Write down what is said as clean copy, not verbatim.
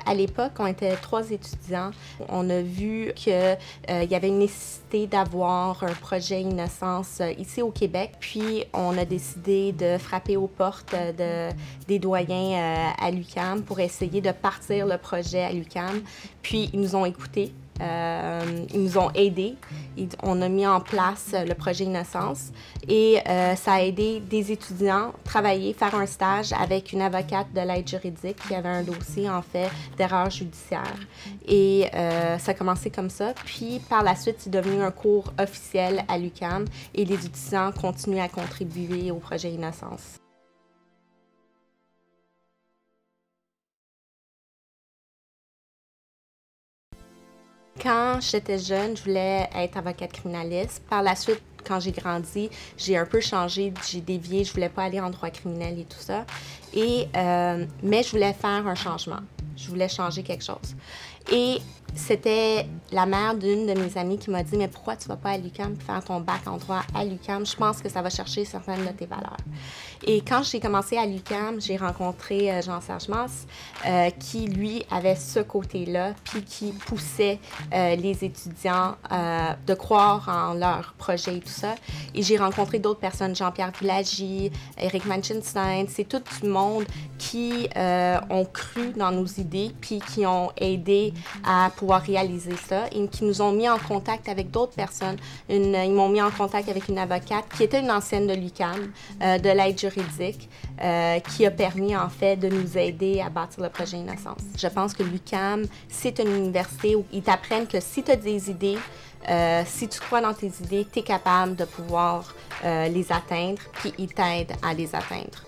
À l'époque, on était 3 étudiants. On a vu qu'il y avait une nécessité d'avoir un projet Innocence ici au Québec. Puis, on a décidé de frapper aux portes des doyens à l'UQAM pour essayer de partir le projet à l'UQAM. Puis, ils nous ont écoutés. Ils nous ont aidés. On a mis en place le projet Innocence et ça a aidé des étudiants à travailler, faire un stage avec une avocate de l'aide juridique qui avait un dossier, en fait, d'erreur judiciaire. Et ça a commencé comme ça. Puis, par la suite, c'est devenu un cours officiel à l'UQAM et les étudiants continuent à contribuer au projet Innocence. Quand j'étais jeune, je voulais être avocate criminaliste. Par la suite, quand j'ai grandi, j'ai un peu changé, j'ai dévié, je voulais pas aller en droit criminel et tout ça. Mais je voulais faire un changement. Je voulais changer quelque chose. Et c'était la mère d'une de mes amies qui m'a dit « Mais pourquoi tu vas pas à l'UQAM faire ton bac en droit à l'UQAM? Je pense que ça va chercher certaines de tes valeurs. » Et quand j'ai commencé à l'UQAM, j'ai rencontré Jean-Serge Masse, qui, lui, avait ce côté-là, puis qui poussait les étudiants de croire en leur projet et tout ça. Et j'ai rencontré d'autres personnes, Jean-Pierre Villagy, Eric Manchenstein, c'est tout du monde qui ont cru dans nos idées, puis qui ont aidé à pouvoir réaliser ça et qui nous ont mis en contact avec d'autres personnes. Ils m'ont mis en contact avec une avocate qui était une ancienne de l'UQAM, de l'aide juridique, qui a permis, en fait, de nous aider à bâtir le projet Innocence. Je pense que l'UQAM, c'est une université où ils t'apprennent que si tu as des idées, si tu crois dans tes idées, tu es capable de pouvoir les atteindre, puis ils t'aident à les atteindre.